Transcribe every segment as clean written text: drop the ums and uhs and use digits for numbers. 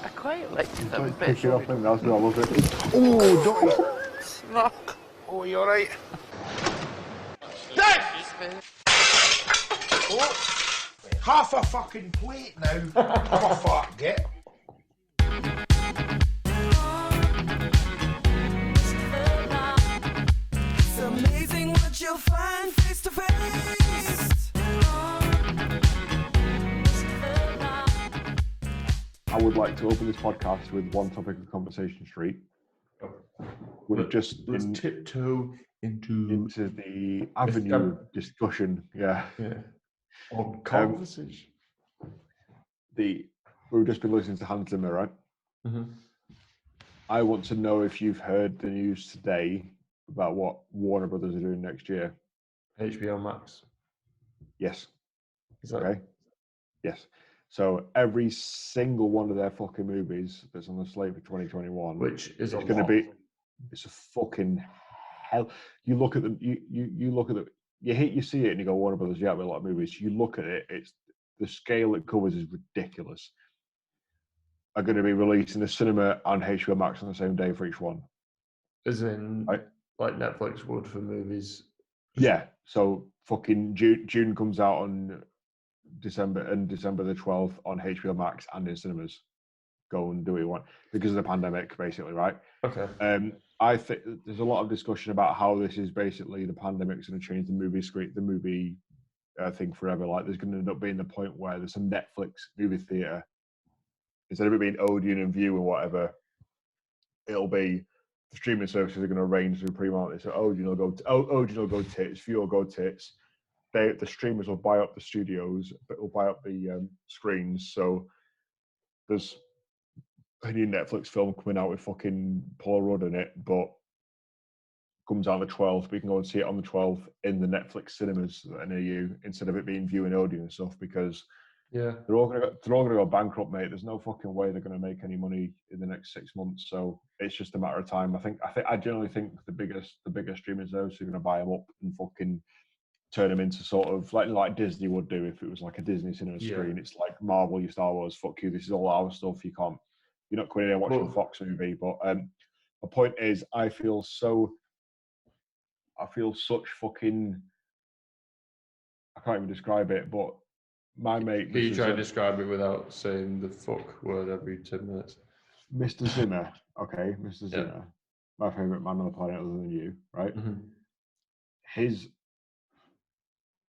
I quite like them Don't bits. pick it off him, that's what I love it. Oh, don't. Snuck. Oh, you alright? Half a fucking plate now. Have a fuck, get. It's amazing what you'll find face to face. I would like to open this podcast with one topic of conversation, Street. We've just Let's been tiptoe into the avenue of discussion. Yeah. on conversation. We've just been listening to Hans Zimmer, right? Mm-hmm. I want to know if you've heard the news today about what Warner Brothers are doing next year. HBO Max. Yes. Is that Okay. Yes. So every single one of their fucking movies that's on the slate for 2021, which is it's going to be, it's a fucking hell. You look at them, you look at you see it and you go, Warner Brothers, yeah, with a lot of movies. You look at it, it's the scale it covers is ridiculous. Are going to be released in the cinema and HBO Max on the same day for each one. As in, like Netflix would for movies. Yeah. So fucking June comes out on December the 12th on HBO Max and in cinemas. Go and do what you want because of the pandemic, basically, right? Okay. I think there's a lot of discussion about how this is basically the pandemic's going to change the movie thing forever. Like, there's going to end up being the point where there's a Netflix movie theater instead of it being Odeon and View and whatever. It'll be the streaming services are going to arrange through pre-market. So Odeon will go tits, View will go tits. The streamers will buy up the studios, but will buy up the screens. So there's a new Netflix film coming out with fucking Paul Rudd in it, but comes out on the 12th. We can go and see it on the 12th in the Netflix cinemas that are near you instead of it being View and Odeon and stuff, because they're all gonna go bankrupt, mate. There's no fucking way they're gonna make any money in the next 6 months. So it's just a matter of time. I generally think the biggest streaming services are gonna buy them up and fucking turn them into sort of like Disney would do if it was like a Disney cinema screen. It's like Marvel, your Star Wars, fuck you. This is all our stuff. You're not going in and watching a Fox movie. But the point is, I feel such fucking, I can't even describe it, but my mate. Can you try to describe it without saying the fuck word every 10 minutes? Mr. Zimmer, okay, Mr. Zimmer, my favourite man on the planet other than you, right? Mm-hmm.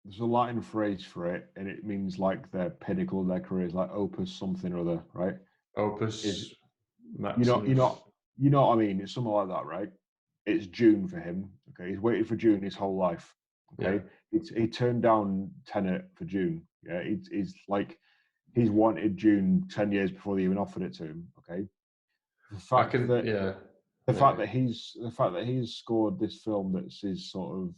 There's a Latin phrase for it, and it means like their pinnacle of their career is like opus something or other, right? Opus Maximus. You know what I mean? It's something like that, right? It's June for him. Okay, he's waited for June his whole life. Okay, he turned down Tenet for June. Yeah, he's wanted June 10 years before they even offered it to him. Okay, the fact that he's scored this film that's his sort of,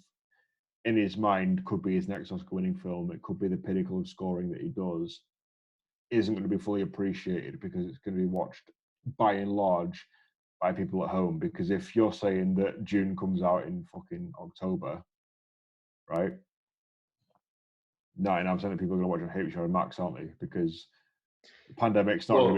in his mind, could be his next Oscar-winning film. It could be the pinnacle of scoring that he does. Isn't going to be fully appreciated because it's going to be watched by and large by people at home. Because if you're saying that June comes out in fucking October, right? 99% of people are going to watch on HBO and Max, aren't they? Because the pandemic's not going to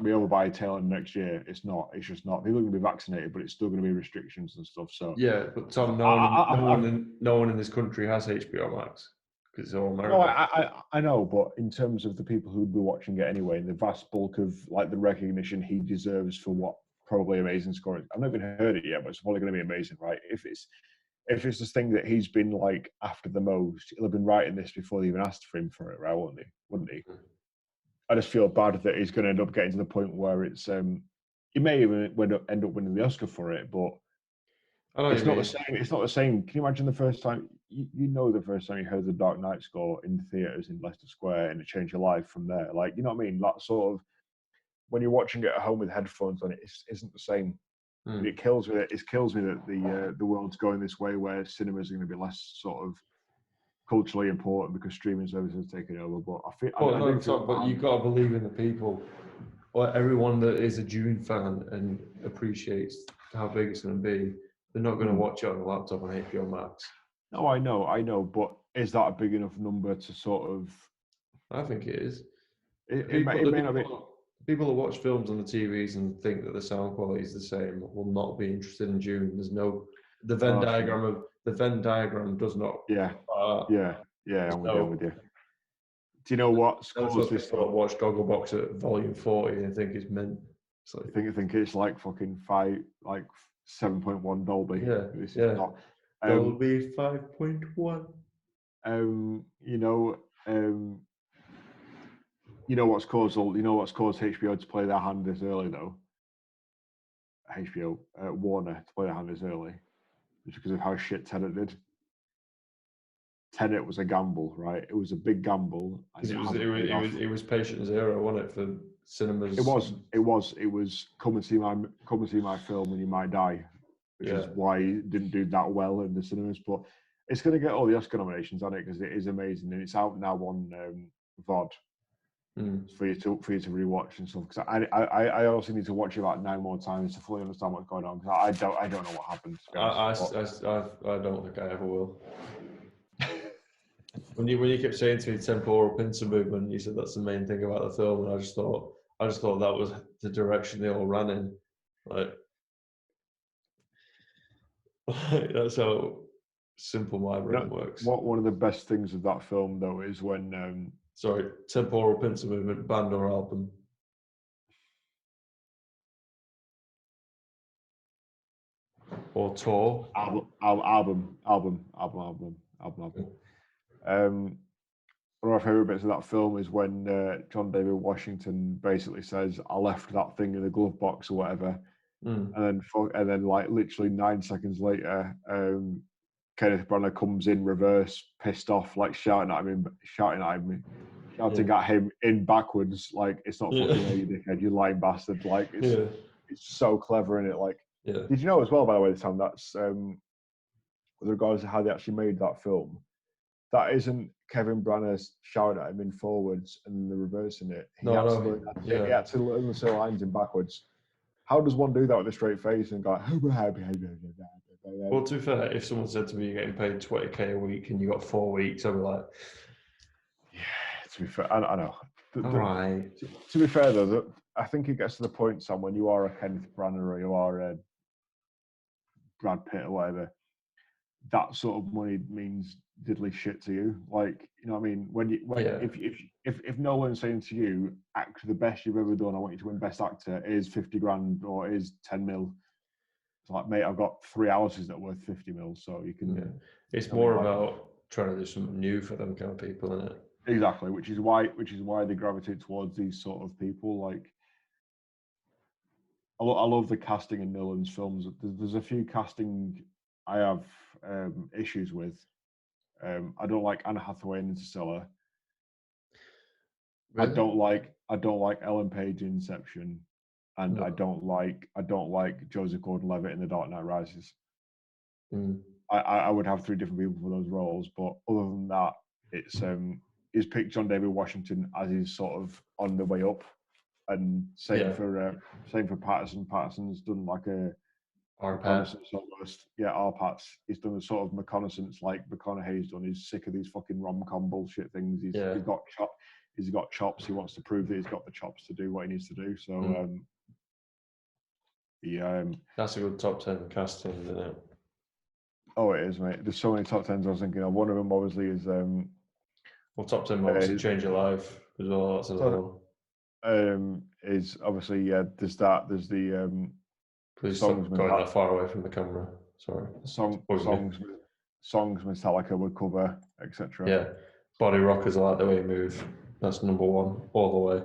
be over by tail end next year. It's not. It's just not. People are going to be vaccinated, but it's still going to be restrictions and stuff. So yeah, but Tom, no one in this country has HBO Max because it's all American. No, I know, but in terms of the people who'd be watching it anyway, the vast bulk of like the recognition he deserves for what probably amazing scoring. I've not even heard it yet, but it's probably going to be amazing, right? If it's this thing that he's been like after the most, he'll have been writing this before they even asked for him for it, right? Wouldn't he? I just feel bad that he's going to end up getting to the point where it's he may even end up winning the Oscar for it, but it's not the same. It's not the same. Can you imagine the first time the first time you heard the Dark Knight score in the theaters in Leicester Square and it changed your life from there? Like, you know what I mean? That sort of, when you're watching it at home with headphones on, it isn't the same. It kills me. It kills me that the world's going this way where cinemas are going to be less sort of culturally important because streaming services are taking over. But but you've got to believe in the people. Or everyone that is a Dune fan and appreciates how big it's going to be, they're not going to watch it on a laptop on HBO Max. No, I know, but is that a big enough number to sort of? I think it is. It may not be. People that watch films on the TVs and think that the sound quality is the same will not be interested in Dune. There's no the Venn diagram does not. Yeah, I'm with you. Do you know what's That's caused what this? people that watch Gogglebox at volume 40 and think it's meant. It's like, I think it's like fucking 7.1 Dolby. Yeah, This yeah. is not. Dolby 5.1. You know what's caused HBO to play their hand this early though. HBO Warner to play their hand this early, just because of how shit Tenet did. Tenet was a gamble, right? It was a big gamble. It was patient zero, wasn't it, for cinemas? It was come and see my film and you might die, which is why it didn't do that well in the cinemas. But it's going to get all the Oscar nominations on it because it is amazing and it's out now on VOD for you to rewatch and stuff. Because I also need to watch it about 9 more times to fully understand what's going on. Because I don't know what happened. I don't think I ever will. When you kept saying to me temporal pincer movement, you said that's the main thing about the film, and I just thought that was the direction they all ran in. Like that's how simple my brain works. One of the best things of that film though is when temporal pincer movement, band or album? Or tour? Album. One of my favourite bits of that film is when John David Washington basically says, "I left that thing in the glove box" or whatever, and then like literally 9 seconds later, Kenneth Branagh comes in reverse, pissed off, like shouting at him in backwards, like it's not fucking you dickhead, you lying bastard. Like it's so clever in it. Like, did you know as well, by the way, Sam, that's with regards to how they actually made that film, that isn't Kevin Branagh shouting at him in forwards and the reversing it. He had to learn the same lines in backwards. How does one do that with a straight face and go? Well, to be fair, if someone said to me you're getting paid $20,000 a week and you got 4 weeks, I'd be like, yeah. To be fair, I know. All right. To be fair though, I think it gets to the point, Sam, when you are a Kenneth Branagh or you are a Brad Pitt or whatever, that sort of money means diddly shit to you. Like, you know what I mean? If Nolan's saying to you, act the best you've ever done, I want you to win Best Actor, is 50 grand or is 10 mil. It's like, mate, I've got 3 houses that are worth 50 mil, so you can. Yeah. It's more about trying to do something new for them kind of people, isn't it? Exactly, which is why they gravitate towards these sort of people. Like, I love the casting in Nolan's films. There's a few casting I have issues with. I don't like Anne Hathaway in Interstellar. Really? I don't like Ellen Page in Inception, and I don't like Joseph Gordon-Levitt in The Dark Knight Rises. I would have 3 different people for those roles, but other than that, it's he's picked John David Washington as he's sort of on the way up, and same for Patterson. Patterson's done like a reconnaissance almost. Yeah, R-Pats. He's done a sort of reconnaissance like McConaughey's done. He's sick of these fucking rom-com bullshit things. He's got chops. He wants to prove that he's got the chops to do what he needs to do. So that's a good top 10 casting, isn't it? Oh, it is, mate. There's so many top 10s I was thinking of. One of them obviously is well, top 10 obviously change your life as well. That's another one. Is obviously there's that. There's the Please stop going that far away from the camera. Sorry. Songs Metallica would cover, etc. Yeah, Body Rockers, I like the way you move. That's number 1 all the way.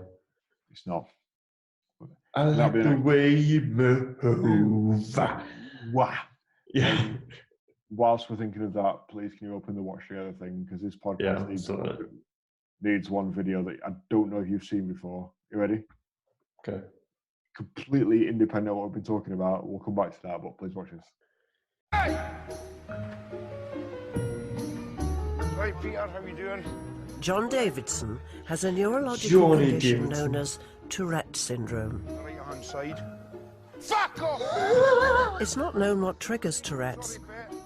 It's not. I like the way you move. Wow. Yeah. Whilst we're thinking of that, please can you open the Watch Together thing, because this podcast needs one video that I don't know if you've seen before. You ready? Okay. Completely independent of what we've been talking about. We'll come back to that, but please watch this. Hey! Right, Peter, how you doing? John Davidson has a neurological condition known as Tourette syndrome. Right hand side. Fuck off! It's not known what triggers Tourette's,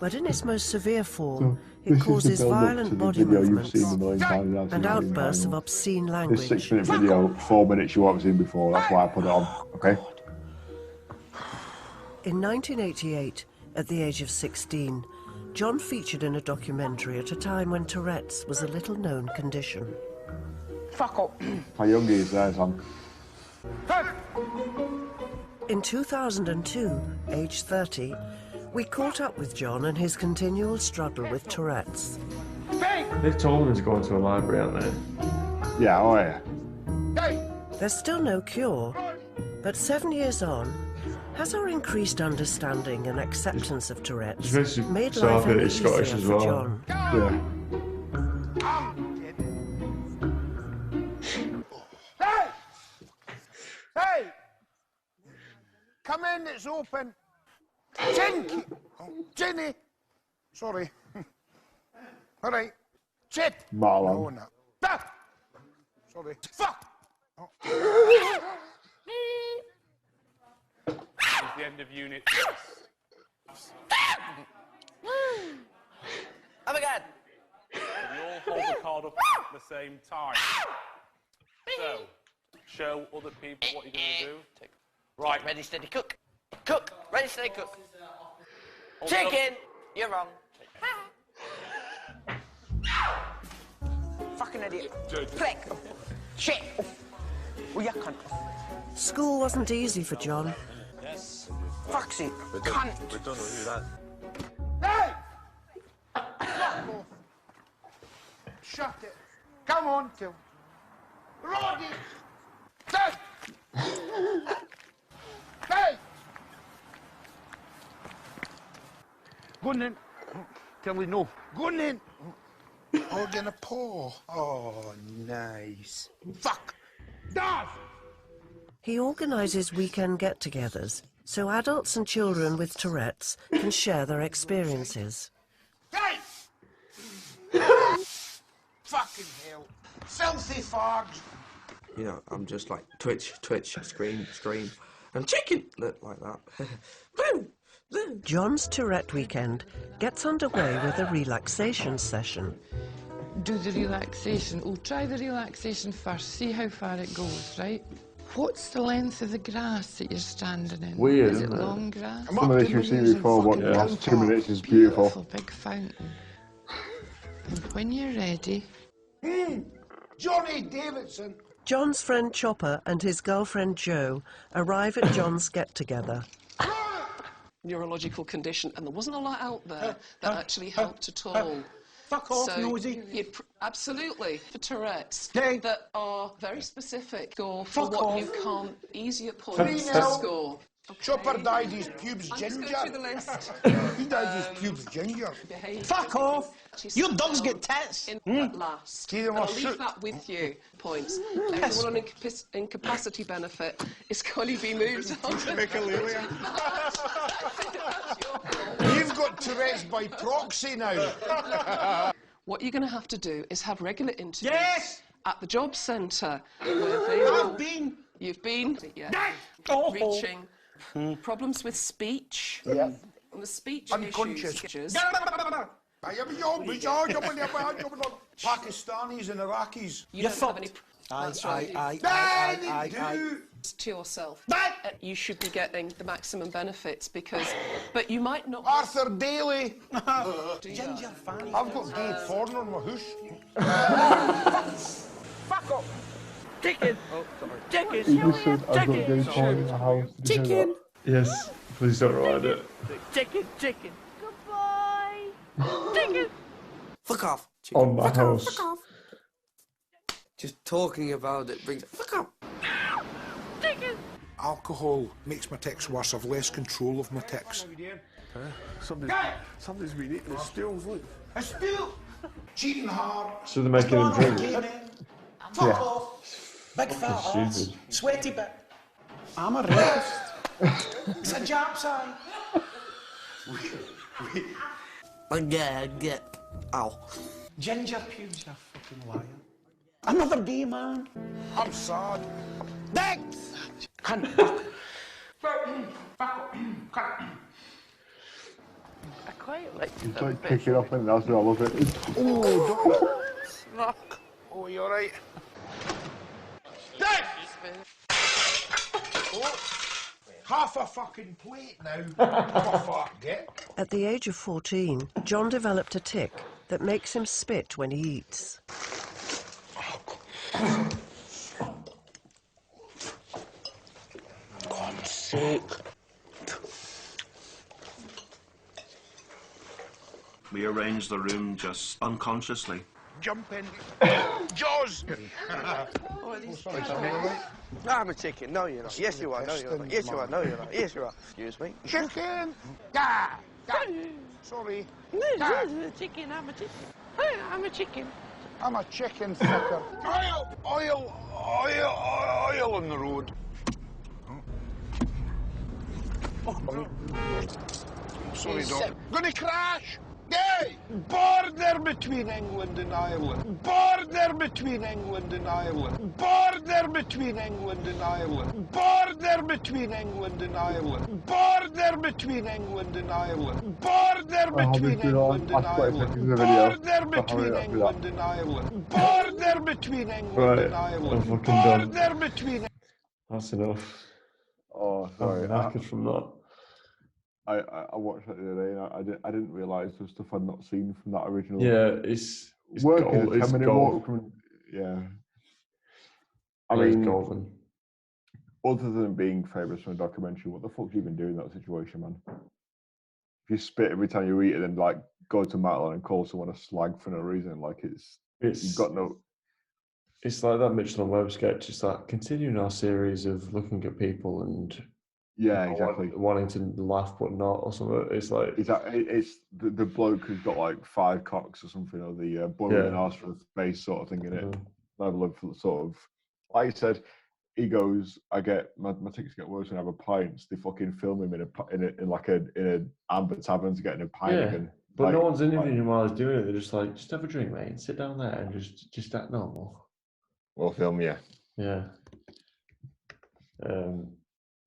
but in its most severe form, This it is the causes build-up to violent the body video you've movements seen a million times, and I've seen and a million outbursts of times. obscene This language. 6-minute video, 4 minutes you haven't seen before, that's why I put it on, okay? In 1988, at the age of 16, John featured in a documentary at a time when Tourette's was a little-known condition. Fuck up. How young he is there, son. In 2002, age 30, we caught up with John and his continual struggle with Tourette's. They've told him to go into a library, haven't they? Yeah, oh yeah. There's still no cure, but 7 years on, has our increased understanding and acceptance of Tourette's It's very made so life good any it's easier Scottish for as well. John? Yeah. Hey! Hey! Come in, it's open. Jinky! Oh, Jenny! Sorry. All right. Chip! Marlon. No, no. Ah! Sorry. Fuck! Oh. It's the end of Unit 6. Oh my God! So we all hold the card up at the same time. So, show other people what you're going to do. Right. Ready, steady, cook. Cook. Ready, steady, cook. Hold it up. Chicken. You're wrong. Fucking idiot. Click. Shit! Oh, you cunt. School wasn't easy for John. Fuck's sake. Cunt. We don't know who that. Hey! Fuck off. Shut it. Come on, Till. Roddy! Hey! Hey! Go on in. Tilly, no. Go on in. Oh, getting a paw. Oh, nice. Fuck! Dad! He organises weekend get-togethers so adults and children with Tourette's can share their experiences. Hey! Fucking hell. Filthy farts. You know, I'm just like twitch, scream, and chicken, like that. Boom, boom. John's Tourette weekend gets underway with a relaxation session. Do the relaxation. We'll try the relaxation first, see how far it goes, right? What's the length of the grass that you're standing in? Weird, Is it isn't it? long grass? Some of this you've seen before, but the last 2 minutes is beautiful. Big fountain. And when you're ready, Johnny Davidson. John's friend Chopper and his girlfriend Jo arrive at John's get-together. Neurological condition, and there wasn't a lot out there that actually helped at all. Fuck off, So nosy. absolutely, for Tourette's, Hey. that are very specific. Go for Fuck what off. you can't, easier points 3-0. to score. Okay. Chopper dyed his pubes I'm just ginger. going through the list. He dyed his pubes ginger. Behave. Fuck off. She's Your dogs still get tits. in at last. See them And all I'll leave shoot. that with you. Points. Everyone on incapacity benefit is going to be moved on. You've got Tourette's by proxy now. What you're going to have to do is have regular interviews Yes. at the job centre where they will... I've been. You've been? Yeah. Oh. Reaching. Problems with speech. Yeah. On the speech Unconscious. issues. Pakistanis and Iraqis. You don't have any... That's right. I do. To yourself. That- You should be getting the maximum benefits because... But you might not... Arthur Daly. do that. I've got gay porn on my hoosh. Fuck up. Chicken! Chicken! He just said, I've got gay porn in the house. Did you say that? Yes, please don't remind it. Chicken! Chicken! Fuck off. On my house. Just talking about it brings. Fuck off. Alcohol makes my tics worse. I've less control of my tics. Something's been eating the stools, look. A stool. Cheating hard. So they're making him drink. Fuck Yeah. off. Big fat Fucking ass. stupid. Sweaty bit. I'm a rapist. It's a Jap's eye. Get. Ow. Ginger pubes, you fucking liar. Another gay man. I'm sad. Next! Cunt. quite like He's that like bit. kicking off and that's what I love it. Oh, Snuck. Oh, you alright? Dad! Oh, half a fucking plate now. Have a fuck, get? At the age of 14, John developed a tic that makes him spit when he eats. God's sake. We arranged the room just unconsciously. Jump in. Jaws! No, I'm a chicken. No, you're not. Yes, you are. No, you're not. Yes, you are. No, you're not. Yes, you are. Excuse me. Chicken! Ah! Ah! Sorry. Ah! Chicken. I'm a chicken. Hey, I'm a chicken. I'm a chicken fucker. Oil on the road. Sorry, Doc. Gonna crash! Yay! Border between England and Ireland. Border between England and Ireland. Border between England and Ireland. Border between England and Ireland. Border between England and Ireland. Border between England and Ireland. Border between England and Ireland. Border between England Right, and I'm Ireland. fucking done. Border between. That's enough. Oh, sorry. I'm knackered from that. I watched that the other day and I didn't realise there was stuff I'd not seen from that original. Yeah, it's working gold. a It's 10-minute gold. walk from. Yeah. I It's mean, golden. other than being famous from a documentary, what the fuck you been doing in that situation, man? If you spit every time you eat it, then like go to Matlin and call someone a slag for no reason, like you've got no. It's like that Mitchell and Webb sketch. It's like continuing our series of looking at people and Yeah, exactly. wanting to laugh but not or something. It's like It's the bloke who's got like 5 cocks or something, or the boiling arse for the face sort of thing in it. Level of sort of, like you said, he goes, I get my tics get worse when I have a pint. They fucking film him in an amber tavern to get in a pint again. But like, no one's interviewing him while he's doing it. They're just like, just have a drink, mate, and sit down there and just act normal. We'll film you. Yeah.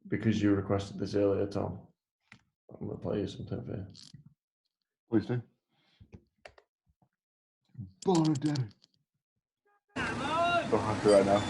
Because you requested this earlier, Tom, I'm gonna play you something for you. Please do. Born dead. Don't have to right now.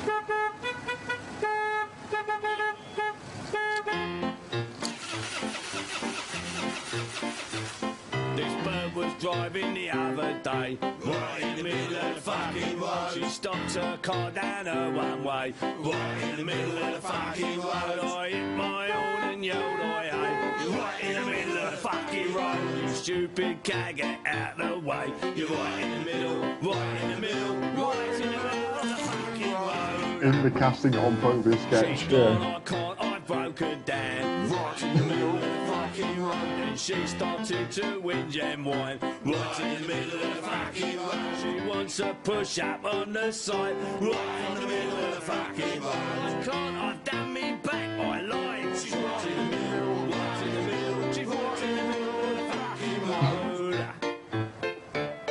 This bird was driving the other day, right in the middle of the fucking road. She stopped her car down her one way, right in the middle of the fucking road. I hit my horn and yelled, I hate, right in the middle of the fucking road. You stupid cat, get out the way. You're right in the middle, right in the middle, right in the middle of the fucking road. Isn't the casting on point for this sketch? She's gone, I can't, I broke her down, right in the middle of the fucking road. And she started to whinge and whine, right in the middle of the fucking road. She wants a push up on the side, right in the middle of the fucking road. I can't, I've done me back, I lied. She's right in the middle, right in the middle, she's right in the middle of the fucking road.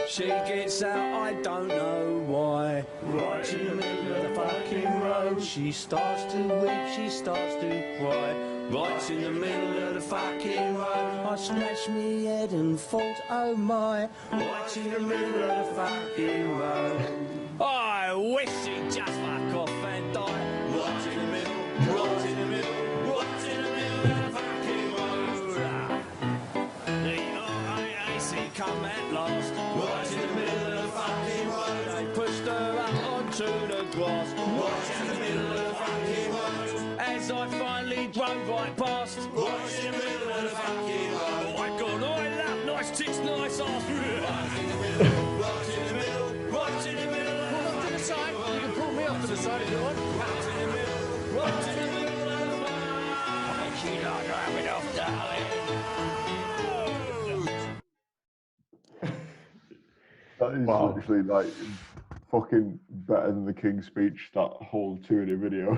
She gets out, I don't know why. Right in the middle of the fucking road. She starts to weep, she starts to cry. Right in the middle of the fucking road. I scratched me head and thought, oh my. Right in the middle of the fucking road. I wish she'd just fuck off and die. Right in the middle, right in the middle, right in the middle of the fucking road. The RAAC come at last, right in the middle of the fucking road. They pushed her up onto the grass, right in the middle of the fucking road. As I finally drove right past, right in the middle of the fucking road. Oh my God, I love nice tits, nice arse. Right in the middle, right in the middle, right in the middle. Pull up to the side, you can pull me up to the side if you want. Right in the middle, right in the middle of the road. I bet you don't have enough, darling. That is literally like fucking better than the King's Speech, that whole 2-minute video.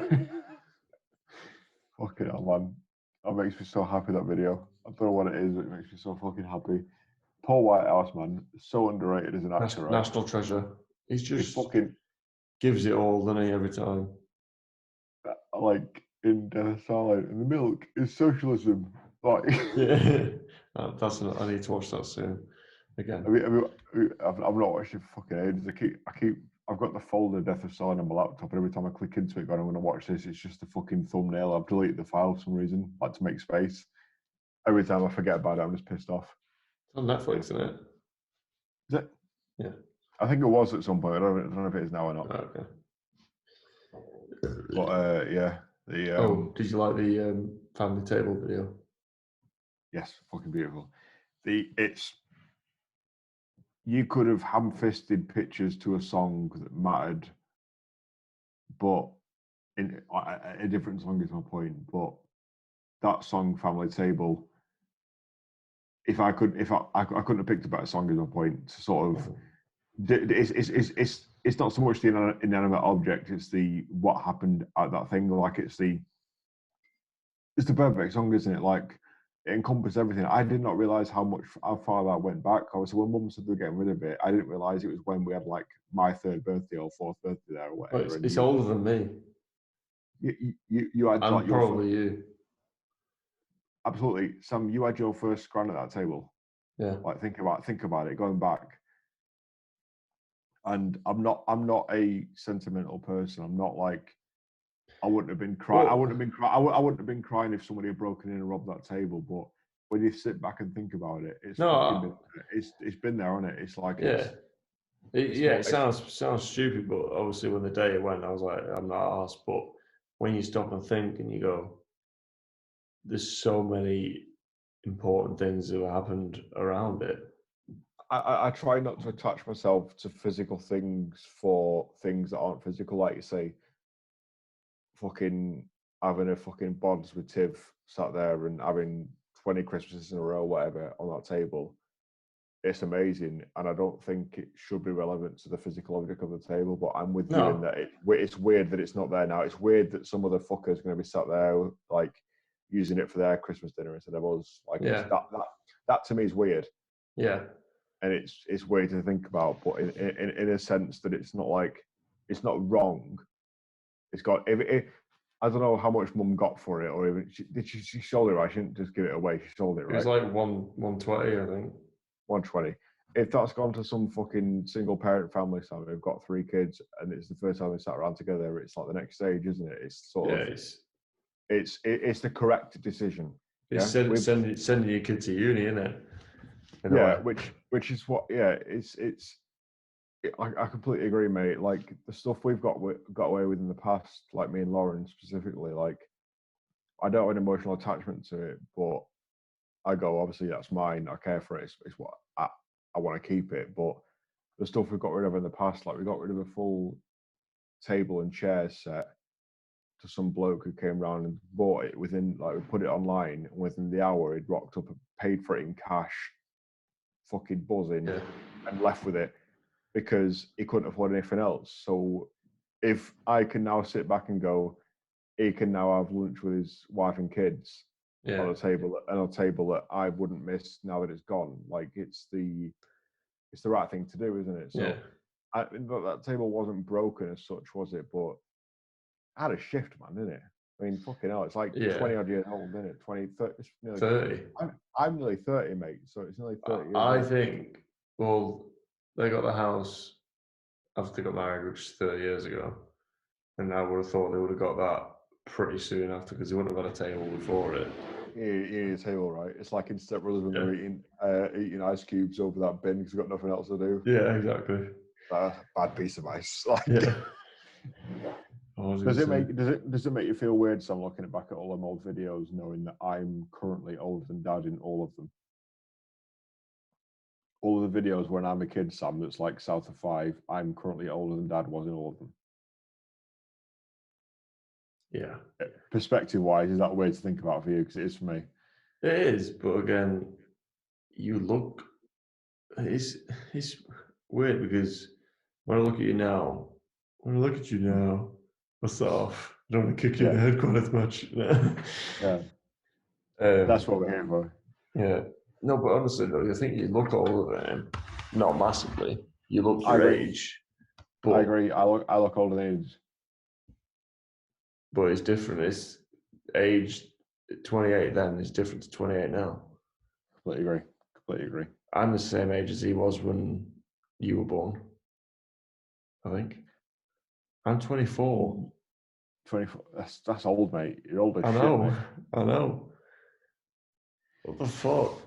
Fucking hell, man. That makes me so happy, that video. I don't know what it is, but it makes me so fucking happy. Paul Whitehouse, man, so underrated as an actor. Right? National treasure. He's just fucking gives it all, doesn't he, every time? Like in Death Salad, and the milk is socialism. Like, yeah. I need to watch that soon. Again. I've not watched it for fucking ages. I've got the folder Death of Stalin on my laptop, and every time I click into it, going, I'm going to watch this, it's just a fucking thumbnail. I've deleted the file for some reason, like to make space. Every time I forget about it, I'm just pissed off. It's on Netflix, isn't it? Is it? Yeah. I think it was at some point. I don't know if it is now or not. Oh, okay. But yeah. Did you like the family table video? Yes, fucking beautiful. You could have ham-fisted pictures to a song that mattered, but a different song is my point. But that song, Family Table, I couldn't have picked a better song as my point. To sort of, it's not so much the inanimate object; it's the what happened at that thing. Like it's the perfect song, isn't it? Like. It encompassed everything. I did not realize how far that went back. Obviously, when Mum said they were getting rid of it, I didn't realize it was when we had like my 3rd birthday or 4th birthday there or whatever. Well, it's older than me. You had I'm probably you. Absolutely, Sam. You had your first scran at that table. Yeah. Like think about it. Going back, and I'm not a sentimental person. I'm not like. I wouldn't have been crying. I wouldn't have been crying if somebody had broken in and robbed that table. But when you sit back and think about it, it's been there, hasn't it? It's like it sounds stupid, but obviously when the day it went, I was like, I'm not asked. But when you stop and think and you go, there's so many important things that have happened around it. I try not to attach myself to physical things for things that aren't physical, like you say. Fucking having a fucking bods with Tiv sat there and having 20 Christmases in a row, whatever, on that table. It's amazing, and I don't think it should be relevant to the physical object of the table. But I'm with you in that it's weird that it's not there now. It's weird that some other fucker is going to be sat there like using it for their Christmas dinner instead of us. Like that to me is weird. Yeah, and it's weird to think about, but in a sense that it's not like it's not wrong. It's got. I don't know how much Mum got for it, or even she sold it right. She didn't just give it away. She sold it right. It was like 120, I think. 120. If that's gone to some fucking single parent family, so they've got 3 kids, and it's the first time they sat around together, it's like the next stage, isn't it? It's sort of. It's the correct decision. It's sending your kid to uni, isn't it? Which is what. Yeah, I completely agree, mate. Like the stuff we've got away with in the past, like me and Lauren specifically, like I don't have an emotional attachment to it, but I go, obviously that's mine. I care for it. It's what I want to keep it. But the stuff we've got rid of in the past, like we got rid of a full table and chairs set to some bloke who came round and bought it within, like we put it online, and within the hour he'd rocked up and paid for it in cash, fucking buzzing, and left with it. Because he couldn't afford anything else. So if I can now sit back and go, he can now have lunch with his wife and kids on a table that I wouldn't miss now that it's gone. Like it's the right thing to do, isn't it? So that table wasn't broken as such, was it? But I had a shift, man, didn't it? I mean, fucking hell, it's like 20 odd years old, isn't it? 20, 30. It's nearly 30. I'm nearly 30, mate. So it's nearly 30 years I old. think, well, they got the house after they got married, which is 30 years ago. And I would have thought they would have got that pretty soon after, because they wouldn't have had a table before it. You need a table, right? It's like in Step Brothers when they're eating ice cubes over that bin because they've got nothing else to do. Yeah, exactly. Bad piece of ice. Like, Does it make you feel weird, Sam, looking back at all them old videos, knowing that I'm currently older than Dad in all of them? All of the videos when I'm a kid, Sam, that's like south of 5, I'm currently older than Dad was in all of them. Yeah. Perspective-wise, is that weird to think about for you? Because it is for me. It is, but again, you look. It's weird because when I look at you now, what's that off? I don't want to kick you in the head quite as much. Yeah. That's what we're here for. Yeah. No, but honestly, though, I think you look older than him. Not massively. You look your age. But, I agree. I look older than age. But it's different. It's age 28 then is different to 28 now. Completely agree. I'm the same age as he was when you were born, I think. I'm 24. 24. That's old, mate. You're old as I shit, know. mate. I know. What the fuck?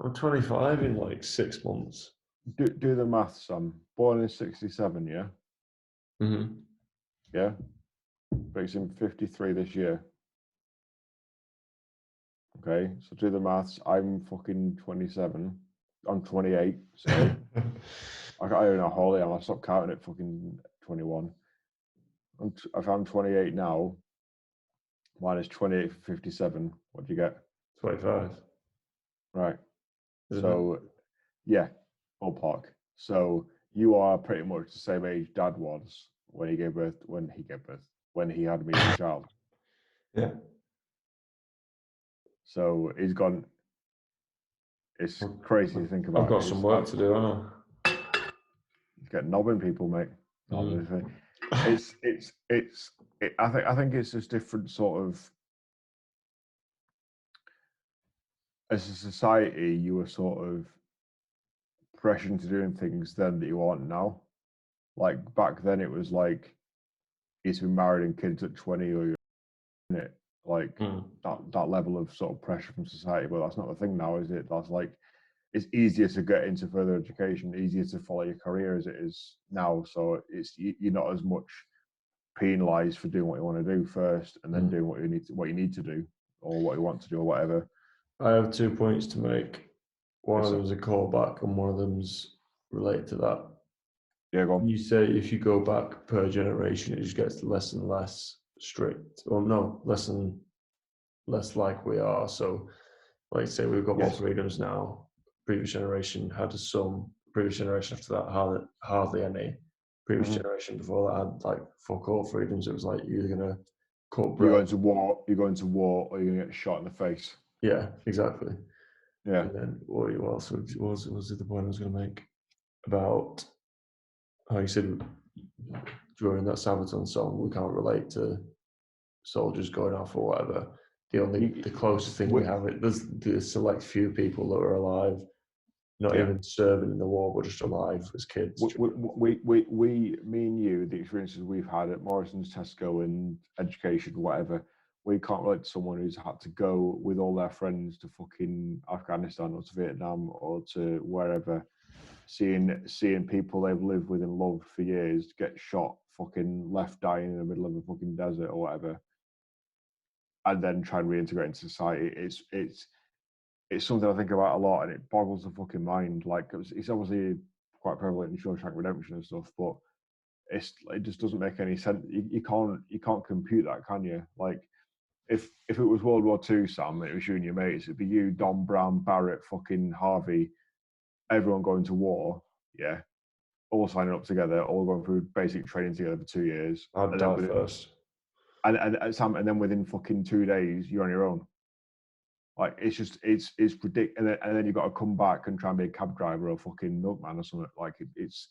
I'm 25 in like 6 months. Do the maths, Sam. Born in 67, yeah? Mm-hmm. Yeah? Makes him 53 this year. Okay, so do the maths. I'm fucking 27. I'm 28, sorry. I don't know how old I am. I stopped counting at fucking 21. If I'm 28 now, minus 28 for 57, what do you get? 25. Right. Isn't So, yeah, ballpark. So you are pretty much the same age Dad was when he gave birth. When he had me as a child. Yeah. So he's gone. It's crazy to think about. I've got some work to do, haven't I? He's getting knobbing people, mate. I think it's just different sort of. As a society, you were sort of pressured into doing things then that you aren't now. Like back then, it was like you used to be married and kids at 20, or you're in it. Like that level of sort of pressure from society, but that's not the thing now, is it? That's like it's easier to get into further education, easier to follow your career as it is now. So you're not as much penalised for doing what you want to do first, and then doing what you need to do, or what you want to do, or whatever. I have 2 points to make. One Yes, of sir. them's a callback, and one of them's related to that. Yeah, go on. You say if you go back per generation, it just gets less and less strict. Or no, less and less like we are. So, like say we've got more freedoms now. Previous generation had some. Previous generation after that hardly any. Previous generation before that had like fuck all freedoms. It was like you're either gonna cut bread. You're going to war, or you're gonna get shot in the face. Yeah, exactly. Yeah. And then what else was the point I was going to make about how you said during that Sabaton song we can't relate to soldiers going off or whatever. The closest thing we have there's the select few people that are alive, not even serving in the war, but just alive as kids. Me and you, the experiences we've had at Morrison's, Tesco, and education, whatever, we can't relate to someone who's had to go with all their friends to fucking Afghanistan or to Vietnam or to wherever, seeing people they've lived with and loved for years get shot, fucking left dying in the middle of a fucking desert or whatever, and then try and reintegrate into society. It's something I think about a lot, and it boggles the fucking mind. Like it's obviously quite prevalent in Shawshank Redemption and stuff, but it just doesn't make any sense. You can't compute that, can you? Like if it was World War II, Sam, it was you and your mates, it'd be you, Don Brown, Barrett, fucking Harvey, everyone going to war, yeah, all signing up together, all going through basic training together for 2 years. I'd die first. And Sam, and then within fucking 2 days, you're on your own. Like it's ridiculous, and then you've got to come back and try and be a cab driver or a fucking milkman or something. Like it's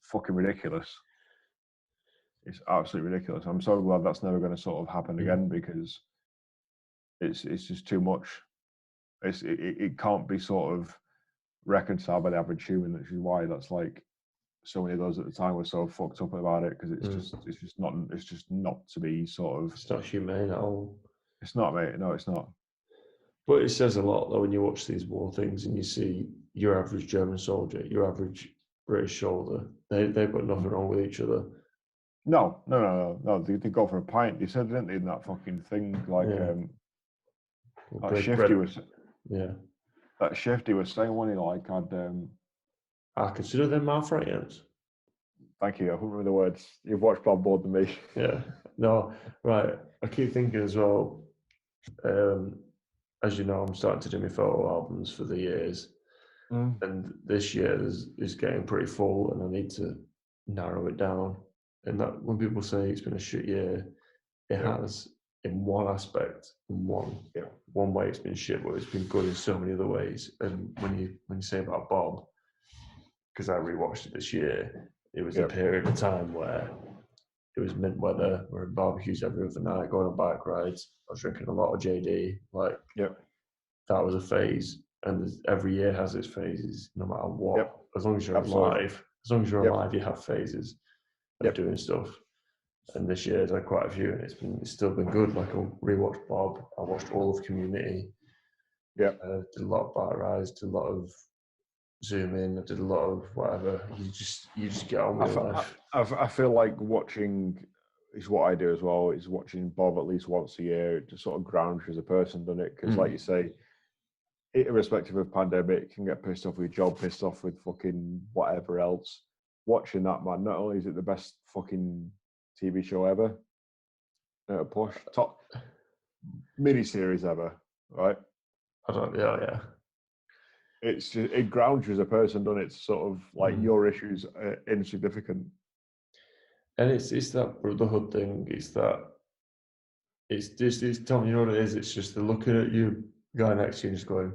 fucking ridiculous. It's absolutely ridiculous. I'm so glad that's never going to sort of happen again, because it's just too much. It can't be sort of reconciled by the average human, which is why that's like so many of those at the time were so fucked up about it, because it's just not to be sort of. It's not humane at all. It's not, mate. No, it's not. But it says a lot though when you watch these war things and you see your average German soldier, your average British soldier. They've got nothing wrong with each other. No. They go for a pint. They said, didn't they, in that fucking thing? Like that Shifty was. Yeah. That Shifty was saying when he like had. I consider them Malfriends. Thank you. I couldn't remember the words. You've watched Blood more than me. Yeah. No. Right. I keep thinking as well. As you know, I'm starting to do my photo albums for the years, and this year is getting pretty full, and I need to narrow it down. And that when people say it's been a shit year, it has in one aspect, in one way it's been shit, but it's been good in so many other ways. And when you say about Bob, because I rewatched it this year, it was a period of time where it was mint weather. We're in barbecues every other night, going on bike rides. I was drinking a lot of JD. Like, that was a phase, and every year has its phases, no matter what. Yep. As long as you're Absolutely. alive, Yep. you have phases of Yep. doing stuff. And this year's had quite a few, and it's still been good. Like I rewatched Bob, I watched all of Community. Yeah, did a lot of Bite Rise, did a lot of Zoom In, I did a lot of whatever. You just get on with life. I feel like watching is what I do as well. Is watching Bob at least once a year to sort of ground you as a person, doesn't it? Because like you say, irrespective of pandemic, you can get pissed off with your job, pissed off with fucking whatever else. Watching that, man, not only is it the best fucking TV show ever, push top miniseries ever, right? Yeah. It's just, it grounds you as a person, doesn't it? It's sort of like your issues are insignificant. And it's that brotherhood thing. It's Tom, you know what it is? It's just the looking at you, guy next to you, just going,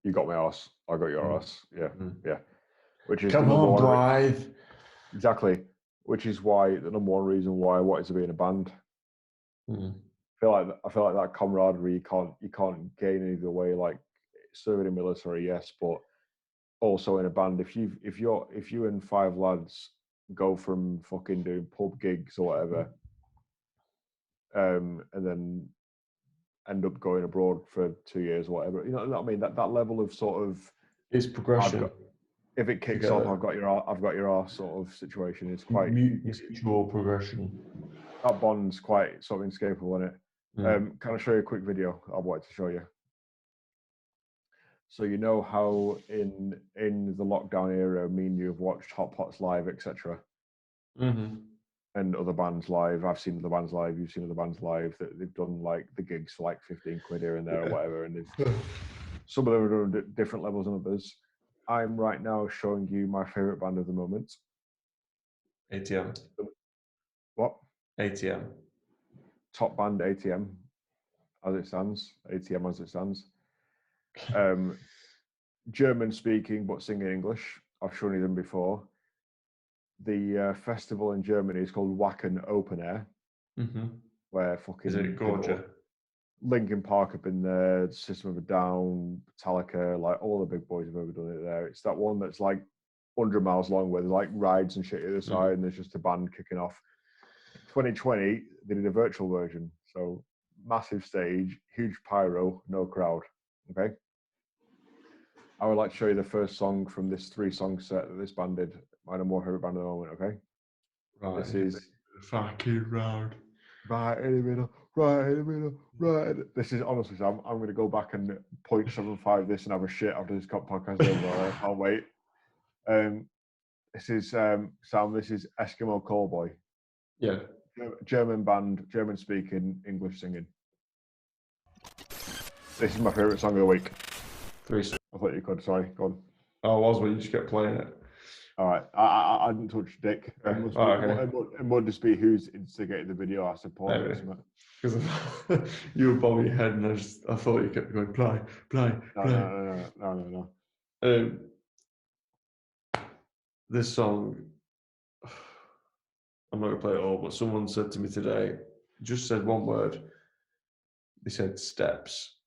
"You got my arse, I got your arse." Yeah, yeah. Which is come on, Blythe. Exactly. Which is why the number one reason why I wanted to be in a band. I feel like that camaraderie you can't gain either way. Like serving in the military, yes, but also in a band. If you and 5 lads go from fucking doing pub gigs or whatever, and then end up going abroad for 2 years or whatever, you know what I mean? That level of sort of it's progression. If it kicks off, I've got your arse sort of situation. It's quite mutual progression. That bond's quite sort of inescapable, isn't it? Can I show you a quick video I wanted to show you? So you know how in the lockdown era, me and you have watched Hot Pots live, etc. And other bands live. I've seen other bands live. You've seen other bands live that they've done like the gigs for like 15 quid here and there or whatever. And some of them are doing different levels than others. I'm right now showing you my favorite band of the moment. ATM. What? ATM. Top band ATM, as it stands. ATM as it stands. German speaking, but singing English. I've shown you them before. The festival in Germany is called Wacken Open Air, where fucking is it gorgeous? Linkin Park have been there, System of a Down, Metallica, like all the big boys have ever done it there. It's that one that's like 100 miles long where there's like rides and shit at the side and there's just a band kicking off. 2020, they did a virtual version. So massive stage, huge pyro, no crowd. Okay. I would like to show you the first song from this 3-song set that this band did. My number one favorite band at the moment, okay? Right. This is fucking round. Right in the middle, right in the middle, right. This is honestly, Sam, I'm going to go back and 0.75 this and have a shit after this podcast over. I can't wait. This is Sam. This is Eskimo Callboy. Yeah. German band, German speaking, English singing. This is my favorite song of the week. 3. I thought you could. Sorry, go on. Oh, I was, but you just kept playing it. All right, I didn't touch Dick. It must just be who's instigated the video, I suppose. Because you were bobbing your head, and I thought you kept going play. No. This song, I'm not gonna play it all, but someone said to me today, just said one word. They said steps,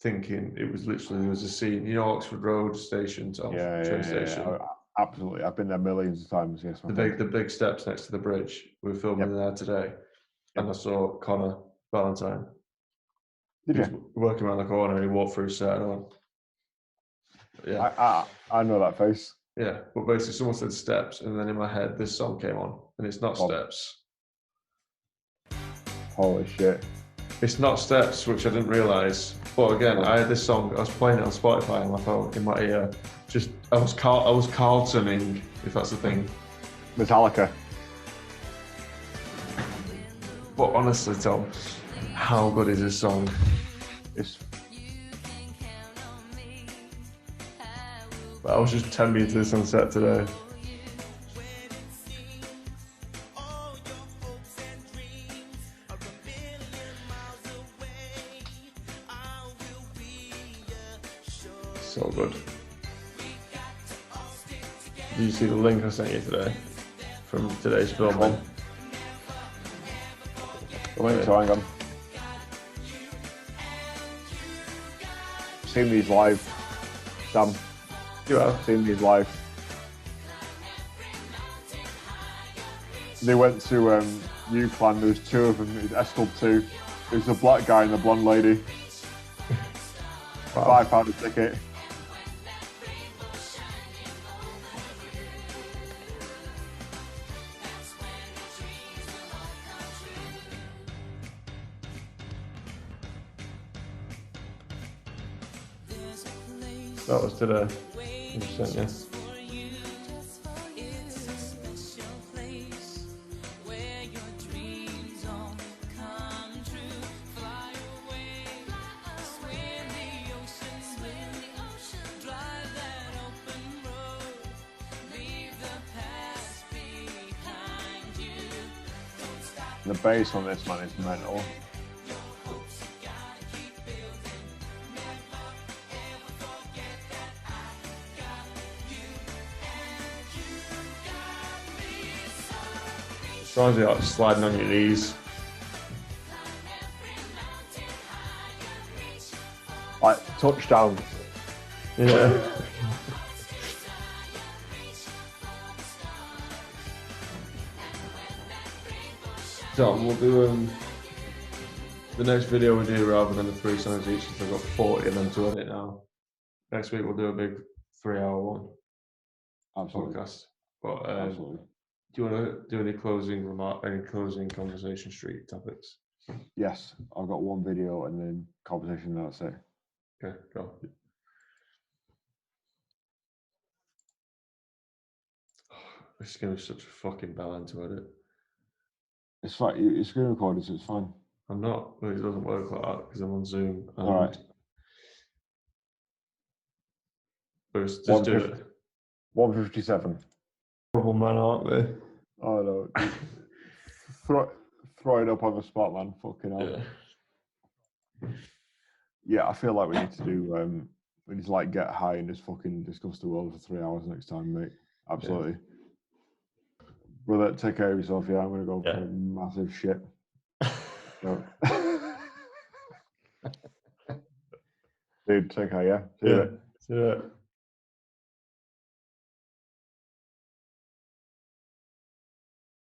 thinking it was literally there was a scene, you know, Oxford Road station, train station. Yeah. Absolutely, I've been there millions of times. Yes, the big steps next to the bridge. We were filming there today, and I saw Connor Valentine. Did he was working around the corner, and he walked through set. Yeah, I know that face. Yeah, but basically, someone said steps, and then in my head, this song came on, and it's not steps. Holy shit! It's not steps, which I didn't realise. But again, I had this song. I was playing it on Spotify on my phone in my ear. I was Carltoning, if that's the thing. Metallica. But honestly, Tom, how good is this song? I was just 10 meters to this on set today. So good. Did you see the link I sent you today from today's filming? The link, so hang on. seen these live, Sam. You have? Seen these live. They went to UCLan. There was two of them. It was S Club 2. It was the black guy and the blonde lady. Wow. £5 a ticket. That was today. I just sent you. The bass on this man is mental. Sounds like sliding on your knees. Like touchdown. Yeah. So we'll do the next video we do rather than the 3 songs each. I've got 40 of them to edit now. Next week we'll do a big 3-hour one. Absolutely. Podcast. But Absolutely. do you want to do any closing remark, any closing Conversation Street topics? Yes, I've got one video and then conversation. That's it. Okay, go. This is gonna be such a fucking balance to edit. It's fine. It's screen recorded, so it's fine. I'm not, but it doesn't work like that because I'm on Zoom. All right. Bruce, just do it. 157. Horrible man, aren't we? Oh no. Throw it up on the spot, man. Fucking hell. Yeah. Yeah, I feel like we need to do. We need to like get high and just fucking discuss the world for 3 hours next time, mate. Absolutely. Yeah. Brother, take care of yourself. Yeah, I'm gonna go for a massive shit. So. Dude, take care. Yeah. See you. See you.